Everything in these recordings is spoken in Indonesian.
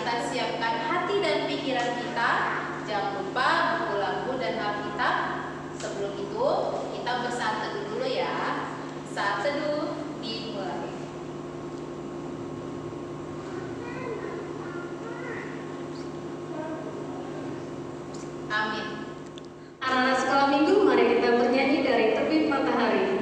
kita siapkan hati dan pikiran kita. Jangan lupa buku lagu dan Alkitab. Sebelum itu, kita bersaat teduh dulu ya. Saat teduh dimulai. Amin. Anak-anak sekolah minggu, mari kita bernyanyi dari Terbit Matahari.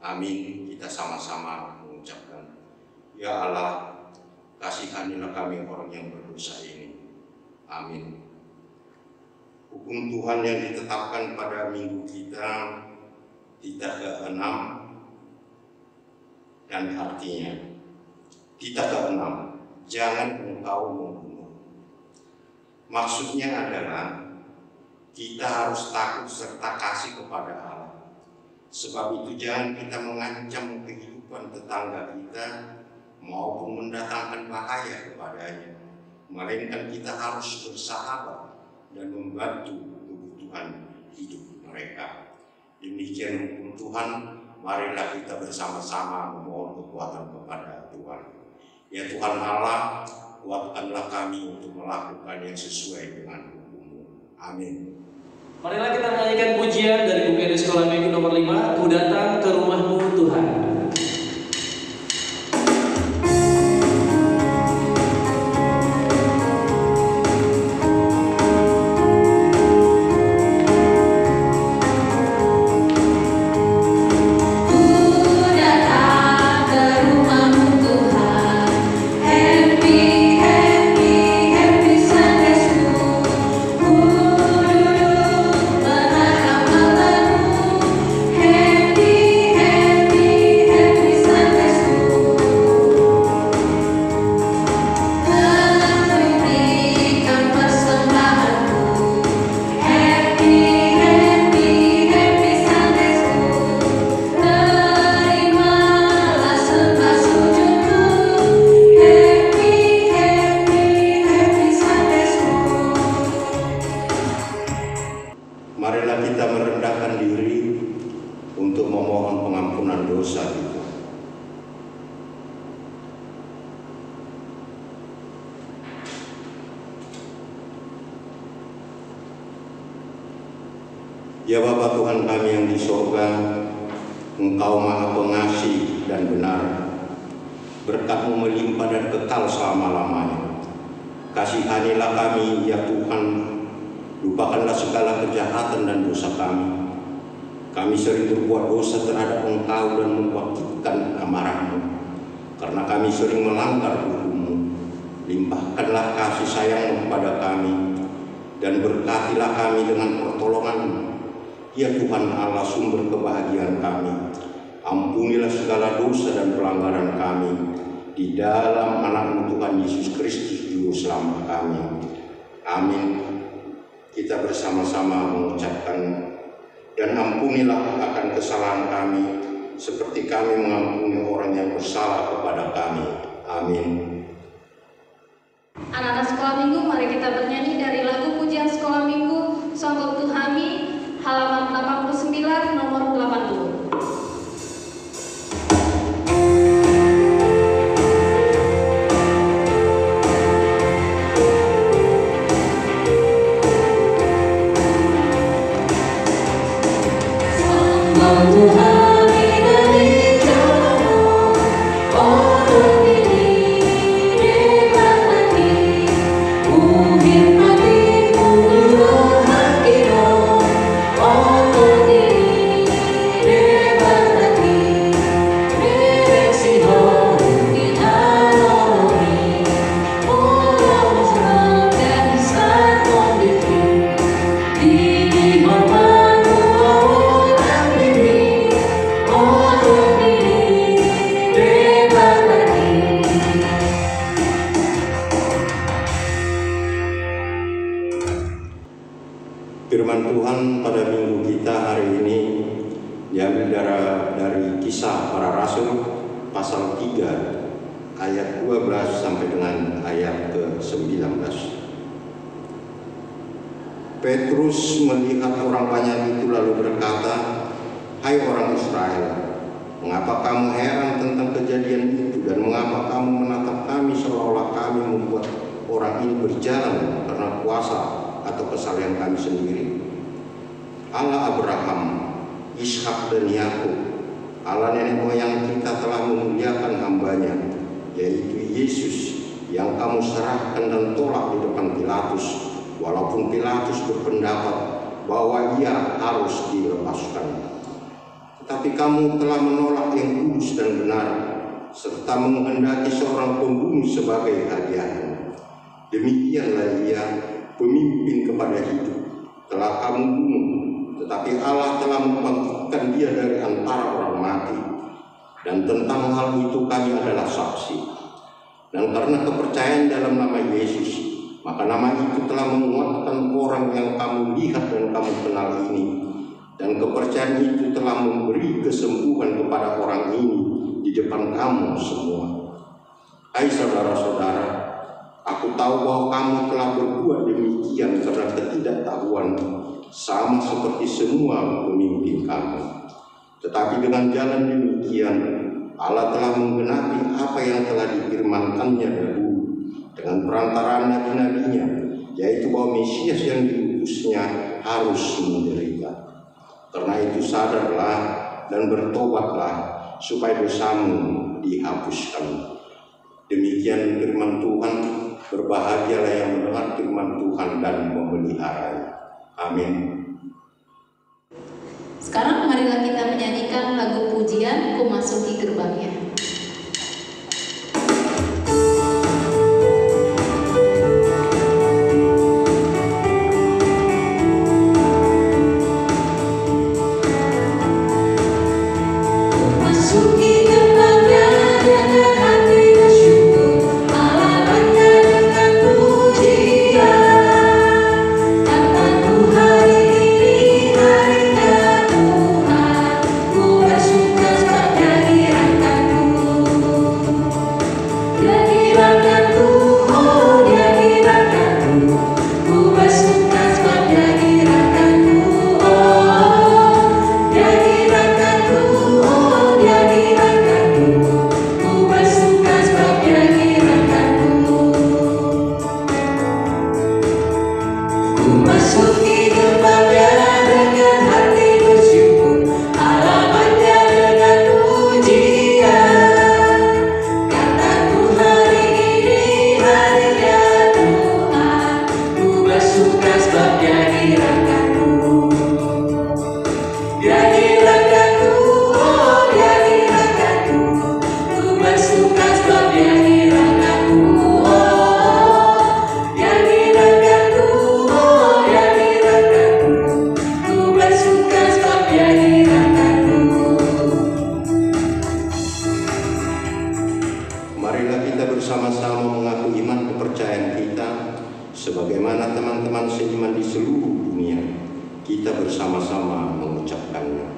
Amin. Kita sama-sama mengucapkan, ya Allah, kasihanilah kami orang yang berdosa ini. Amin. Hukum Tuhan yang ditetapkan pada minggu kita ke-6, dan artinya kita ke-6, jangan engkau membunuh. Maksudnya adalah kita harus takut serta kasih kepada Allah. Sebab itu jangan kita mengancam kehidupan tetangga kita maupun mendatangkan bahaya kepadanya. Melainkan kita harus bersahabat dan membantu kebutuhan hidup mereka. Demikian hukum Tuhan, marilah kita bersama-sama memohon kekuatan kepada Tuhan. Ya Tuhan Allah, kuatkanlah kami untuk melakukan yang sesuai dengan hukum-Mu. Amin. Marilah kita menyanyikan pujian dari buku di sekolah minggu nomor 5, Ku Datang ke Rumah-Mu Tuhan. Marilah kita merendahkan diri untuk memohon pengampunan dosa kita. Ya Bapa Tuhan kami yang di sorga, Engkau Maha Pengasih dan benar. Berkat-Mu melimpah dan kekal selama-lamanya. Kasihanilah kami ya Tuhan. Lupakanlah segala kejahatan dan dosa kami. Kami sering berbuat dosa terhadap Engkau dan membangkitkan amarah-Mu. Karena kami sering melanggar hukum-Mu. Limpahkanlah kasih sayang-Mu kepada kami, dan berkatilah kami dengan pertolongan-Mu. Ya Tuhan Allah, sumber kebahagiaan kami. Ampunilah segala dosa dan pelanggaran kami. Di dalam anak-Mu Tuhan Yesus Kristus Juru Selamat kami. Amin. Kita bersama-sama mengucapkan, dan ampunilah akan kesalahan kami, seperti kami mengampuni orang yang bersalah kepada kami. Amin. Anak-anak sekolah minggu, mari kita bernyanyi dari lagu pujian sekolah minggu Songkok Tuhami, halaman 89, nomor 80. Firman Tuhan pada minggu kita hari ini diambil dari Kisah Para Rasul pasal 3 ayat 12 sampai dengan ayat ke-19. Petrus melihat orang banyak itu lalu berkata, "Hai orang Israel, mengapa kamu heran tentang kejadian itu dan mengapa kamu menatap kami seolah-olah kami membuat orang ini berjalan karena kuasa atau kesalahan kami sendiri? Allah Abraham, Ishak dan Yakub, Allah nenek moyang kita telah memuliakan hambanya, yaitu Yesus yang kamu serahkan dan tolak di depan Pilatus, walaupun Pilatus berpendapat bahwa ia harus dilepaskan. Tetapi kamu telah menolak yang kudus dan benar, serta menghendaki seorang pembunuh sebagai hadiahmu. Demikianlah ia, pemimpin kepada hidup, telah kamu bunuh, tetapi Allah telah membangkitkan dia dari antara orang mati. Dan tentang hal itu kami adalah saksi. Dan karena kepercayaan dalam nama Yesus, maka nama itu telah menguatkan orang yang kamu lihat dan kamu kenal ini. Dan kepercayaan itu telah memberi kesembuhan kepada orang ini di depan kamu semua. Hai saudara-saudara, aku tahu bahwa kamu telah berbuat demikian karena ketidaktahuan, sama seperti semua pemimpin kamu. Tetapi dengan jalan demikian, Allah telah menggenapi apa yang telah difirmankannya dahulu dengan perantaraan nabi-nabinya, yaitu bahwa Mesias yang diutusnya harus menderita. Karena itu sadarlah dan bertobatlah supaya dosamu dihapuskan. Demikian firman Tuhan. Berbahagialah yang mendengar firman Tuhan dan memeliharanya. Amin. Sekarang marilah kita menyanyikan lagu pujian Ku Masuki Gerbangnya. sebagaimana teman-teman seiman di seluruh dunia, kita bersama-sama mengucapkannya.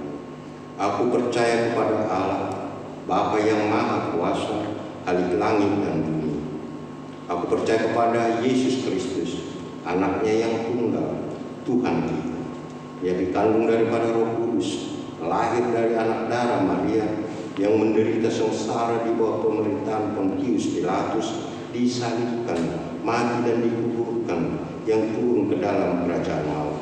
Aku percaya kepada Allah, Bapa yang Maha Kuasa, Khalik langit dan bumi. Aku Aku percaya kepada Yesus Kristus, anaknya yang tunggal, Tuhan kita, yang dikandung daripada Roh Kudus, lahir dari anak darah Maria, yang menderita sengsara di bawah pemerintahan Pontius Pilatus, disalibkan, mati dan dikuburkan, yang turun ke dalam kerajaan maut.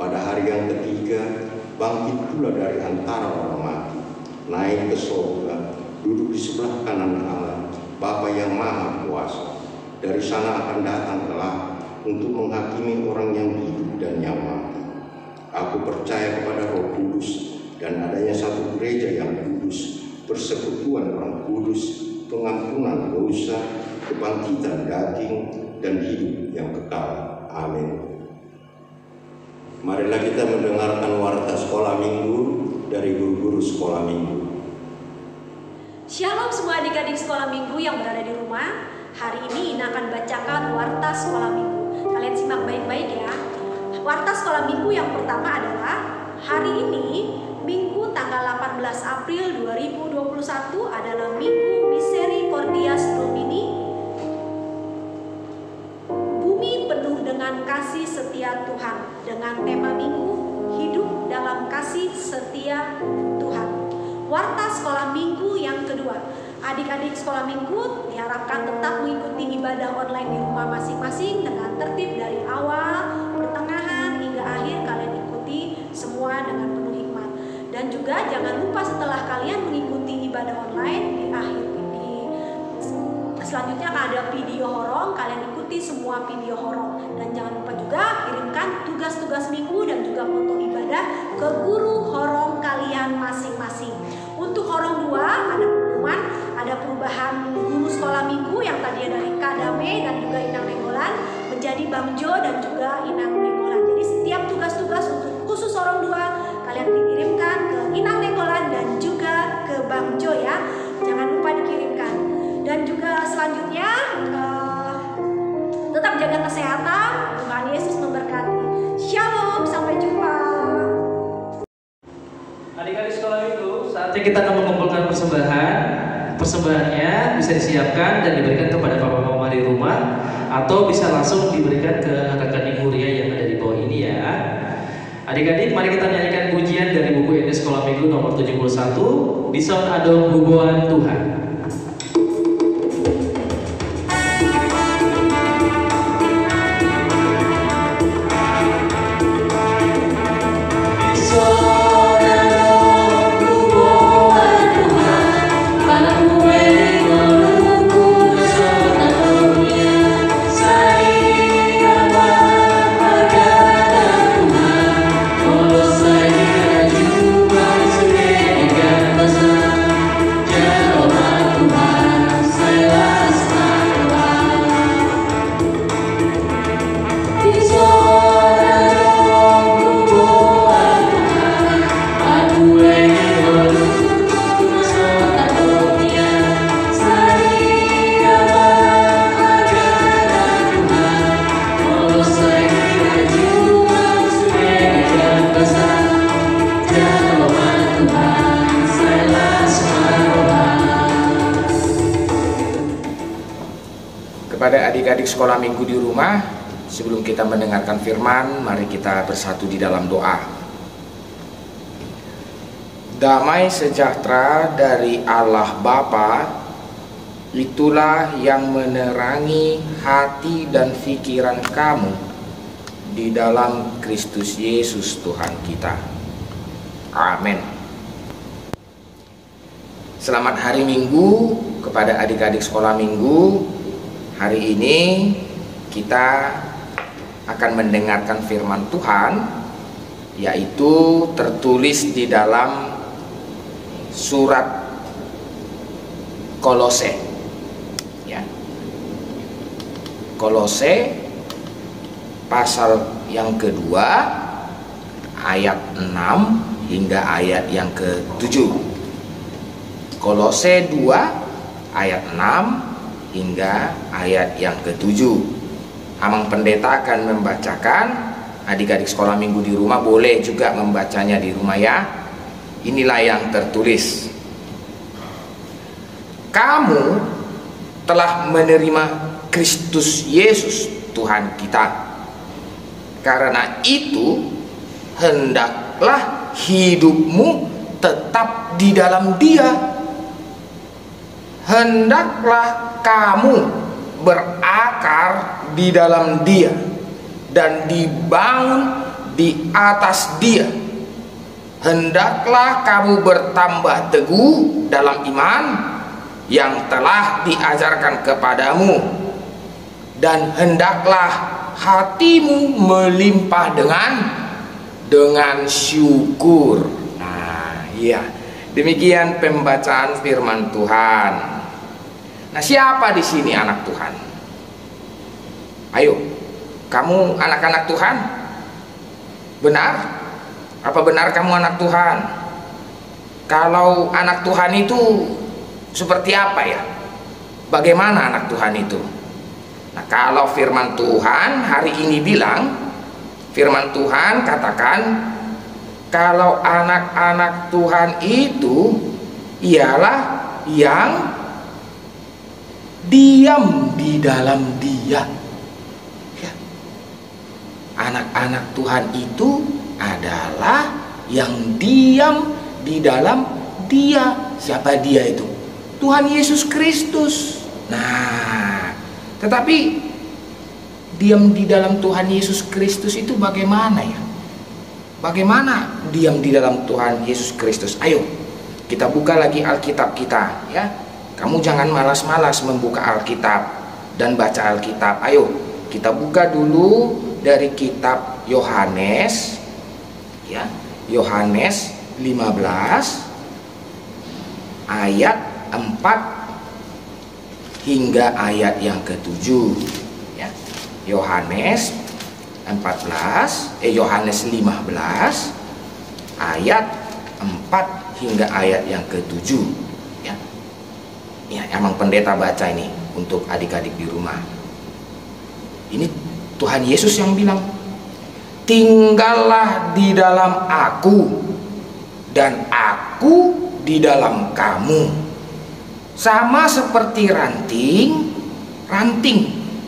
Pada hari yang ketiga, bangkit pula dari antara orang mati, naik ke surga, duduk di sebelah kanan Allah, Bapa yang Maha Kuasa. Dari sana akan datang kelak untuk menghakimi orang yang hidup dan yang mati. Aku percaya kepada Roh Kudus dan adanya satu gereja yang kudus, persekutuan orang kudus, pengampunan dosa, kebangkitan daging, dan hidup yang kekal. Amin. Marilah kita mendengarkan warta sekolah minggu dari guru-guru sekolah minggu. Shalom semua adik-adik sekolah minggu yang berada di rumah. Hari ini Ina akan bacakan warta sekolah minggu. Kalian simak baik-baik ya. Warta sekolah minggu yang pertama adalah hari ini, Minggu tanggal 18 April 2021 adalah Minggu Misericordias Domini. Bumi penuh dengan kasih setia Tuhan, dengan tema minggu hidup dalam kasih setia Tuhan. Warta sekolah minggu yang kedua. Adik-adik sekolah minggu diharapkan tetap mengikuti ibadah online di rumah masing-masing dengan tertib dari awal, pertengahan, hingga akhir. Kalian ikuti semua dengan penuh hikmat. Dan juga jangan lupa setelah kalian mengikuti ibadah online, di akhir selanjutnya akan ada video horong. Kalian ikuti semua video horong. Dan jangan lupa juga kirimkan tugas-tugas minggu dan juga foto ibadah ke guru horong kalian masing-masing. Untuk horong 2 ada pengumuman, ada perubahan guru sekolah minggu yang tadinya dari Kak Dame dan juga Inang Nenggolan menjadi Bang Jo dan juga Inang Nenggolan. Jadi setiap tugas-tugas untuk khusus horong 2 kalian dikirimkan ke Inang Nenggolan dan juga ke Bang Jo ya. Jangan lupa dikirimkan. Dan juga selanjutnya tetap jaga kesehatan. Tuhan Yesus memberkati. Shalom, sampai jumpa. Adik-adik sekolah minggu, saatnya kita akan mengumpulkan persembahan. Persembahannya bisa disiapkan dan diberikan kepada papa mama di rumah, atau bisa langsung diberikan ke rekening Huria yang ada di bawah ini ya. Adik-adik, mari kita nyanyikan pujian dari buku ini Sekolah Minggu nomor 71 di Sound Adong Hubuan Tuhan. Kepada adik-adik sekolah minggu di rumah, sebelum kita mendengarkan firman, mari kita bersatu di dalam doa. Damai sejahtera dari Allah Bapa, itulah yang menerangi hati dan pikiran kamu di dalam Kristus Yesus Tuhan kita. Amin. Selamat hari Minggu kepada adik-adik sekolah minggu. Hari ini kita akan mendengarkan firman Tuhan, yaitu tertulis di dalam surat Kolose. Ya. Kolose pasal yang kedua ayat 6 hingga ayat yang ke-7. Kolose 2 ayat 6 hingga ayat yang ke-7. Amang Pendeta akan membacakan. Adik-adik sekolah minggu di rumah boleh juga membacanya di rumah ya. Inilah yang tertulis. Kamu telah menerima Kristus Yesus Tuhan kita. Karena itu hendaklah hidupmu tetap di dalam Dia. Hendaklah kamu berakar di dalam Dia dan dibangun di atas Dia. Hendaklah kamu bertambah teguh dalam iman yang telah diajarkan kepadamu, dan hendaklah hatimu melimpah dengan syukur. Nah, iya. Demikian pembacaan firman Tuhan. Nah, siapa di sini anak Tuhan? Ayo, kamu anak-anak Tuhan? Benar? Apa benar kamu anak Tuhan? Kalau anak Tuhan itu seperti apa ya? Bagaimana anak Tuhan itu? Nah, kalau firman Tuhan hari ini bilang, firman Tuhan katakan kalau anak-anak Tuhan itu ialah yang diam di dalam Dia. Ya. Anak-anak Tuhan itu adalah yang diam di dalam Dia. Siapa Dia itu? Tuhan Yesus Kristus. Nah, tetapi diam di dalam Tuhan Yesus Kristus itu bagaimana ya? Bagaimana diam di dalam Tuhan Yesus Kristus? Ayo, kita buka lagi Alkitab kita ya. Kamu jangan malas-malas membuka Alkitab dan baca Alkitab. Ayo, kita buka dulu dari kitab Yohanes ya. Yohanes 15 ayat 4 hingga ayat yang ke-7 ya. Yohanes 15 ayat 4 hingga ayat yang ke-7 ya. Ya, emang pendeta baca ini untuk adik-adik di rumah. Ini Tuhan Yesus yang bilang, tinggallah di dalam Aku dan Aku di dalam kamu. Sama seperti ranting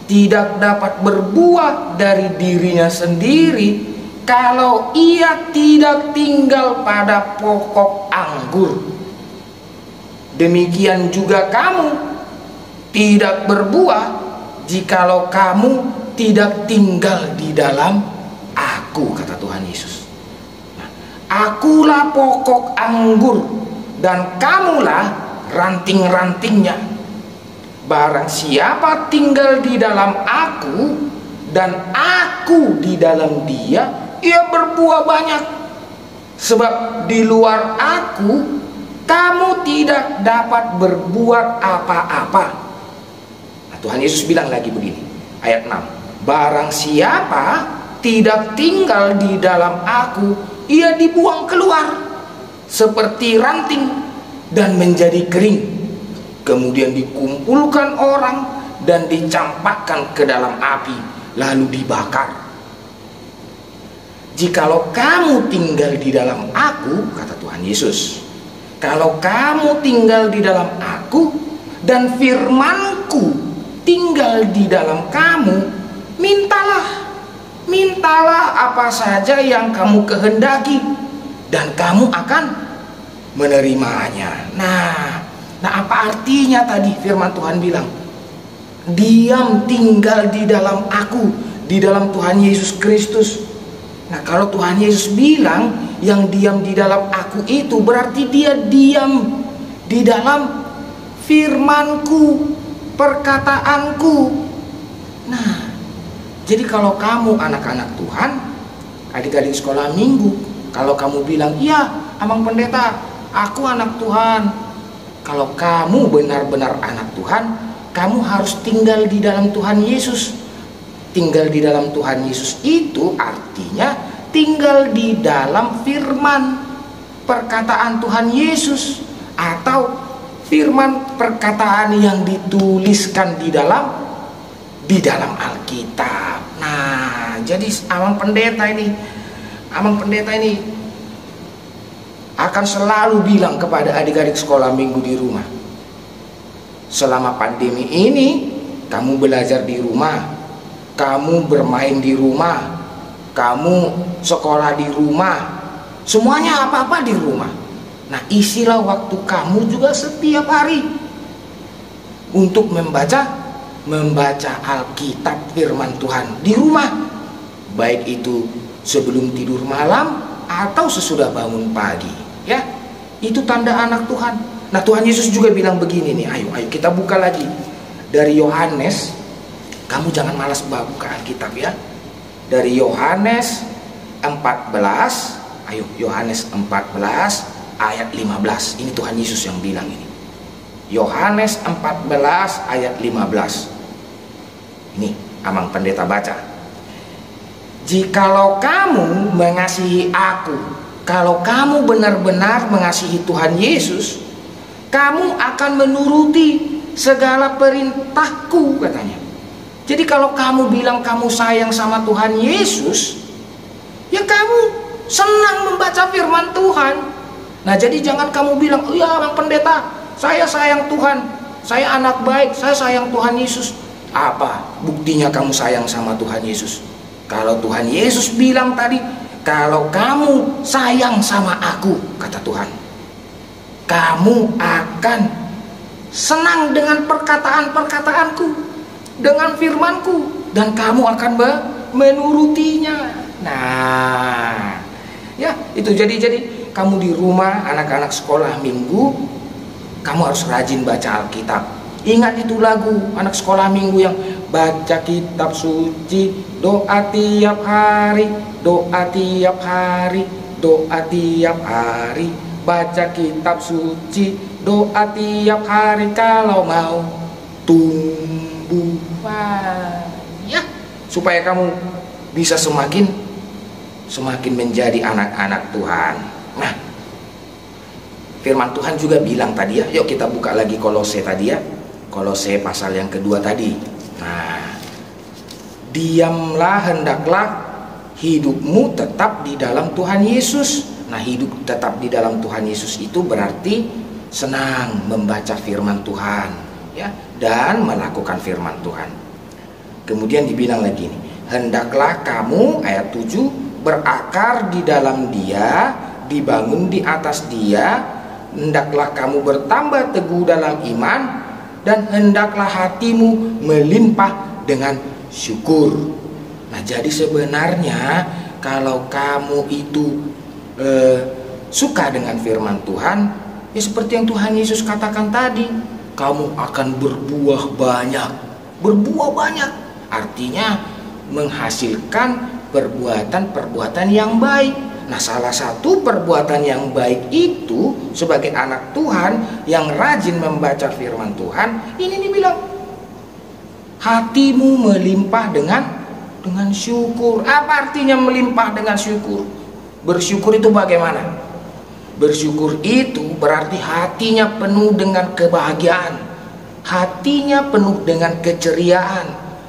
tidak dapat berbuah dari dirinya sendiri kalau ia tidak tinggal pada pokok anggur. Demikian juga kamu tidak berbuah jikalau kamu tidak tinggal di dalam Aku, kata Tuhan Yesus. Nah, Akulah pokok anggur dan kamulah ranting-rantingnya. Barang siapa tinggal di dalam Aku dan Aku di dalam Dia, ia berbuah banyak. Sebab di luar Aku kamu tidak dapat berbuat apa-apa. Nah, Tuhan Yesus bilang lagi begini, ayat 6. Barang siapa tidak tinggal di dalam Aku, ia dibuang keluar seperti ranting dan menjadi kering, kemudian dikumpulkan orang dan dicampakkan ke dalam api lalu dibakar. Jikalau kamu tinggal di dalam Aku, kata Tuhan Yesus, kalau kamu tinggal di dalam Aku dan firman-Ku tinggal di dalam kamu, mintalah apa saja yang kamu kehendaki dan kamu akan menerimanya. Nah, apa artinya tadi firman Tuhan bilang? Diam tinggal di dalam Aku, di dalam Tuhan Yesus Kristus. Nah, kalau Tuhan Yesus bilang yang diam di dalam Aku itu berarti dia diam di dalam firman-Ku, perkataan-Ku. Nah, jadi kalau kamu anak-anak Tuhan, adik-adik sekolah minggu, kalau kamu bilang, iya Amang Pendeta, aku anak Tuhan. Kalau kamu benar-benar anak Tuhan, kamu harus tinggal di dalam Tuhan Yesus. Tinggal di dalam Tuhan Yesus itu artinya tinggal di dalam firman perkataan Tuhan Yesus, atau firman perkataan yang dituliskan di dalam Alkitab. Nah, jadi Amang Pendeta ini akan selalu bilang kepada adik-adik sekolah minggu di rumah, selama pandemi ini kamu belajar di rumah, kamu bermain di rumah, kamu sekolah di rumah, semuanya apa-apa di rumah. Nah, isilah waktu kamu juga setiap hari untuk membaca Alkitab firman Tuhan di rumah, baik itu sebelum tidur malam atau sesudah bangun pagi. Ya, itu tanda anak Tuhan. Nah, Tuhan Yesus juga bilang begini nih, ayo kita buka lagi dari Yohanes. Kamu jangan malas buka Alkitab ya. Dari Yohanes 14, ayo Yohanes 14 ayat 15. Ini Tuhan Yesus yang bilang ini. Yohanes 14 ayat 15. Ini Amang Pendeta baca. Jikalau kamu mengasihi aku, kalau kamu benar-benar mengasihi Tuhan Yesus, kamu akan menuruti segala perintahku, katanya. Jadi kalau kamu bilang kamu sayang sama Tuhan Yesus, ya kamu senang membaca firman Tuhan. Nah, jadi jangan kamu bilang, "Oh ya, Bang Pendeta, saya sayang Tuhan, saya anak baik, saya sayang Tuhan Yesus." Apa buktinya kamu sayang sama Tuhan Yesus? Kalau Tuhan Yesus bilang tadi, kalau kamu sayang sama aku, kata Tuhan, kamu akan senang dengan perkataan-perkataanku, dengan firmanku, dan kamu akan menurutinya. Nah, ya itu jadi kamu di rumah, anak-anak sekolah minggu, kamu harus rajin baca Alkitab. Ingat itu lagu anak sekolah minggu yang baca kitab suci, doa tiap hari, doa tiap hari, doa tiap hari, baca kitab suci, doa tiap hari kalau mau tumbuh. Ya, supaya kamu bisa semakin menjadi anak-anak Tuhan. Nah, firman Tuhan juga bilang tadi ya, yuk kita buka lagi Kolose tadi ya. Kolose pasal yang kedua tadi. Nah, diamlah, hendaklah hidupmu tetap di dalam Tuhan Yesus. Nah, hidup tetap di dalam Tuhan Yesus itu berarti senang membaca firman Tuhan, ya, dan melakukan firman Tuhan. Kemudian dibilang lagi nih, hendaklah kamu, ayat 7, berakar di dalam Dia, dibangun di atas Dia, hendaklah kamu bertambah teguh dalam iman, dan hendaklah hatimu melimpah dengan syukur. Nah, jadi sebenarnya kalau kamu itu suka dengan firman Tuhan, ya seperti yang Tuhan Yesus katakan tadi, kamu akan berbuah banyak. Berbuah banyak artinya menghasilkan perbuatan-perbuatan yang baik. Nah, salah satu perbuatan yang baik itu sebagai anak Tuhan yang rajin membaca firman Tuhan, ini dibilang hatimu melimpah dengan syukur. Apa artinya melimpah dengan syukur? Bersyukur itu bagaimana? Bersyukur itu berarti hatinya penuh dengan kebahagiaan, hatinya penuh dengan keceriaan,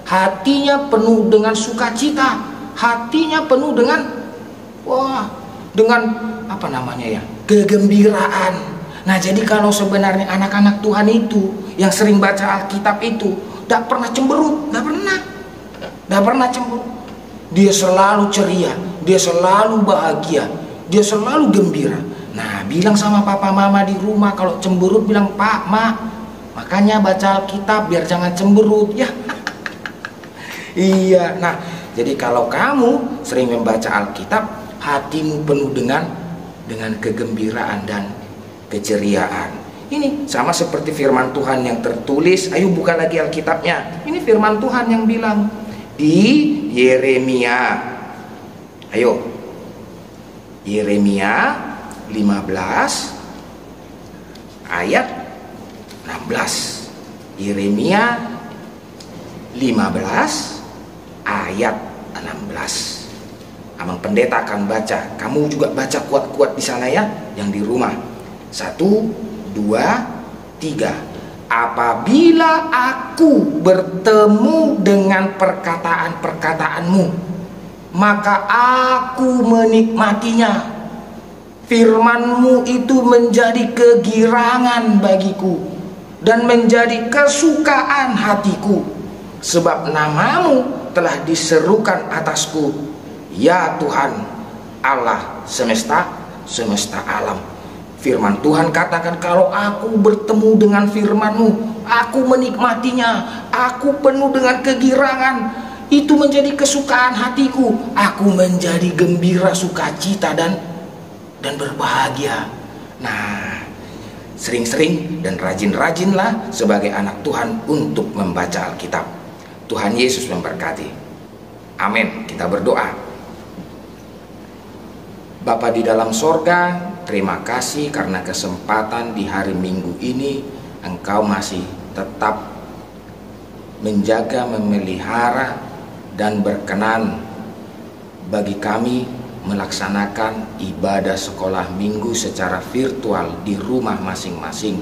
hatinya penuh dengan sukacita, hatinya penuh dengan apa namanya ya, kegembiraan. Nah, jadi kalau sebenarnya anak-anak Tuhan itu yang sering baca Alkitab itu tidak pernah cemberut, tidak pernah cemberut. Dia selalu ceria, dia selalu bahagia, dia selalu gembira. Nah, bilang sama papa mama di rumah kalau cemberut, bilang, "Pak, Ma, makanya baca Alkitab biar jangan cemberut ya." Iya. Nah, jadi kalau kamu sering membaca Alkitab, hatimu penuh dengan kegembiraan dan keceriaan. Ini sama seperti firman Tuhan yang tertulis. Ayo buka lagi Alkitabnya. Ini firman Tuhan yang bilang di Yeremia. Ayo, Yeremia 15 ayat 16. Yeremia 15 ayat 16. Amang Pendeta akan baca. Kamu juga baca kuat-kuat di sana ya, yang di rumah. 1, 2, 3. Apabila aku bertemu dengan perkataan-perkataanmu, maka aku menikmatinya. Firman-Mu itu menjadi kegirangan bagiku dan menjadi kesukaan hatiku. sebab namamu telah diserukan atasku, ya Tuhan Allah semesta alam. Firman Tuhan katakan, kalau aku bertemu dengan firman-Mu, aku menikmatinya, aku penuh dengan kegirangan, itu menjadi kesukaan hatiku, aku menjadi gembira, sukacita dan berbahagia. Nah, sering-sering dan rajin-rajinlah sebagai anak Tuhan untuk membaca Alkitab. Tuhan Yesus memberkati. Amin. Kita berdoa. Bapa di dalam sorga, terima kasih karena kesempatan di hari Minggu ini Engkau masih tetap menjaga, memelihara, dan berkenan bagi kami melaksanakan ibadah sekolah minggu secara virtual di rumah masing-masing.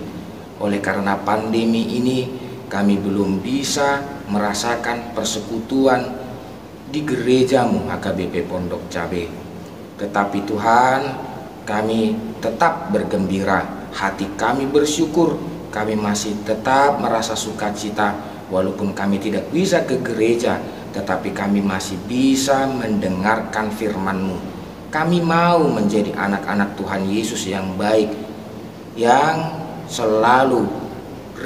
Oleh karena pandemi ini, kami belum bisa merasakan persekutuan di gerejamu HKBP Pondok Cabe. Tetapi Tuhan, kami tetap bergembira, hati kami bersyukur, kami masih tetap merasa sukacita walaupun kami tidak bisa ke gereja, tetapi kami masih bisa mendengarkan firman-Mu. Kami mau menjadi anak-anak Tuhan Yesus yang baik, yang selalu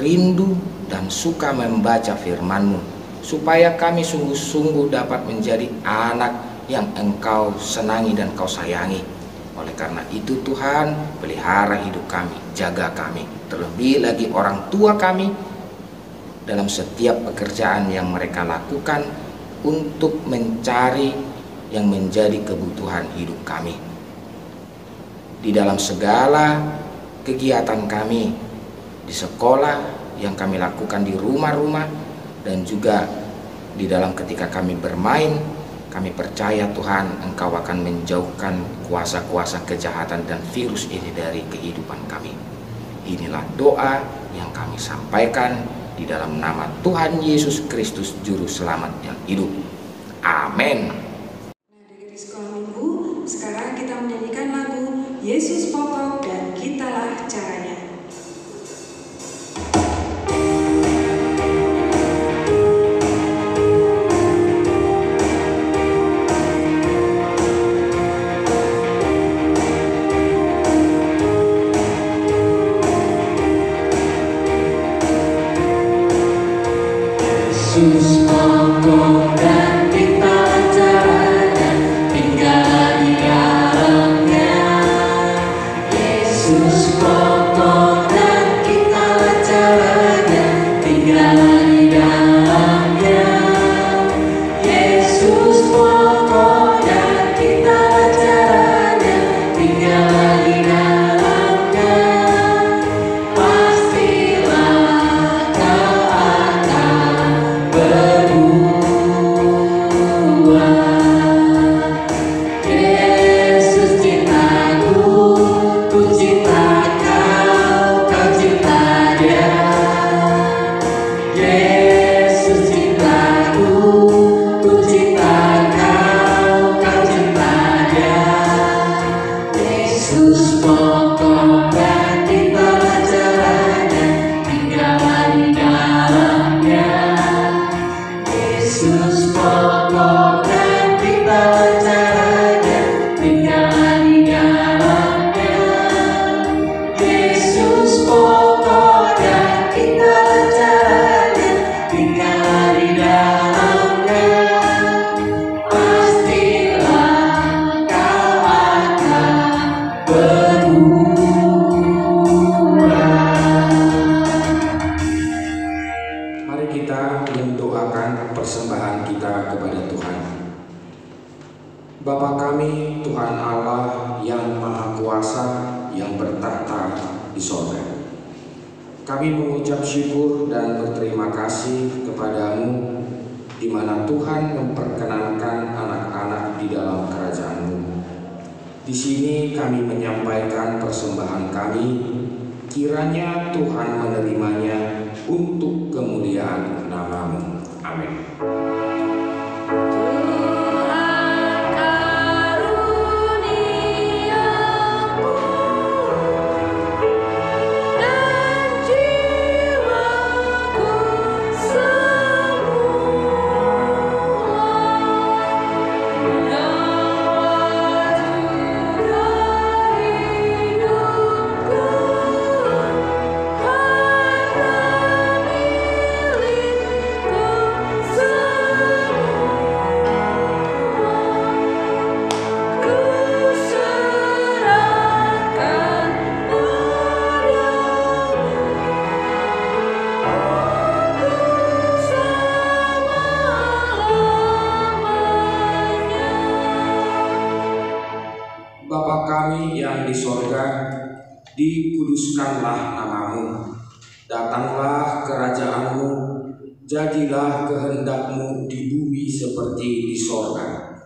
rindu dan suka membaca firman-Mu, supaya kami sungguh-sungguh dapat menjadi anak yang Engkau senangi dan Kau sayangi. Oleh karena itu Tuhan, pelihara hidup kami, jaga kami, terlebih lagi orang tua kami dalam setiap pekerjaan yang mereka lakukan untuk mencari yang menjadi kebutuhan hidup kami. Di dalam segala kegiatan kami, di sekolah yang kami lakukan di rumah-rumah, dan juga di dalam ketika kami bermain, kami percaya Tuhan, Engkau akan menjauhkan kuasa-kuasa kejahatan dan virus ini dari kehidupan kami. Inilah doa yang kami sampaikan di dalam nama Tuhan Yesus Kristus, Juru Selamat yang hidup. Amin. Dari sekolah minggu, sekarang kita menyanyikan lagu Yesus Pokok dan Kitalah Caranya. Yesus pokok dan kitalah caranya, tinggal di dalamnya. Yesus pokok dan kitalah caranya, tinggal di dalamnya. Yesus pokok dan kitalah caranya, tinggal di dalamnya. Pastilah kau akan Yesus cintaku, ku cinta kau, kau cinta dia. Yesus cintaku, ku cinta kau, kau cinta dia. Yesus pokok dan kitalah caranya, tinggal di dalamnya. Yesus pokok dan kitalah caranya, tinggal di dalamnya. Yesus pokok dan kitalah caranya, tinggal di dalamnya. Pastilah kau akan berubah. Mari kita mendoakan persembahan kita kepada Tuhan. Bapa kami, Tuhan Allah yang Maha Kuasa, yang bertahta di sorga, kami mengucap syukur dan berterima kasih kepadamu, di mana Tuhan memperkenankan anak-anak di dalam kerajaan-Mu. Di sini kami menyampaikan persembahan kami, kiranya Tuhan menerimanya untuk kemuliaan nama-Mu. Amin. Tuhan karuniamu dan jiwaku semua Bapa kami yang di sorga, dikuduskanlah namamu. Datanglah kerajaan-Mu, jadilah kehendak-Mu di bumi seperti di sorga.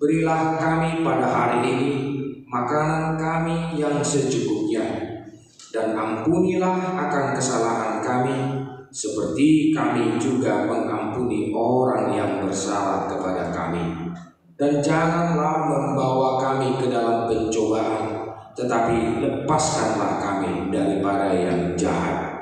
Berilah kami pada hari ini makanan kami yang secukupnya, dan ampunilah akan kesalahan kami, seperti kami juga mengampuni orang yang bersalah kepada kami. Dan janganlah membawa kami ke dalam pencobaan, tetapi lepaskanlah kami daripada yang jahat.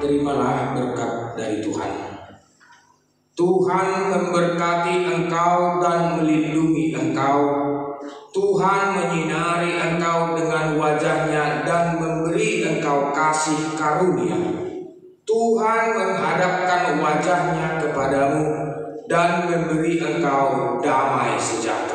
Terimalah berkat dari Tuhan. Tuhan memberkati engkau dan melindungi engkau. Tuhan menyinari engkau dengan wajah-Nya dan memberi engkau kasih karunia. Tuhan menghadapkan wajah-Nya kepadamu dan memberi engkau damai sejahtera.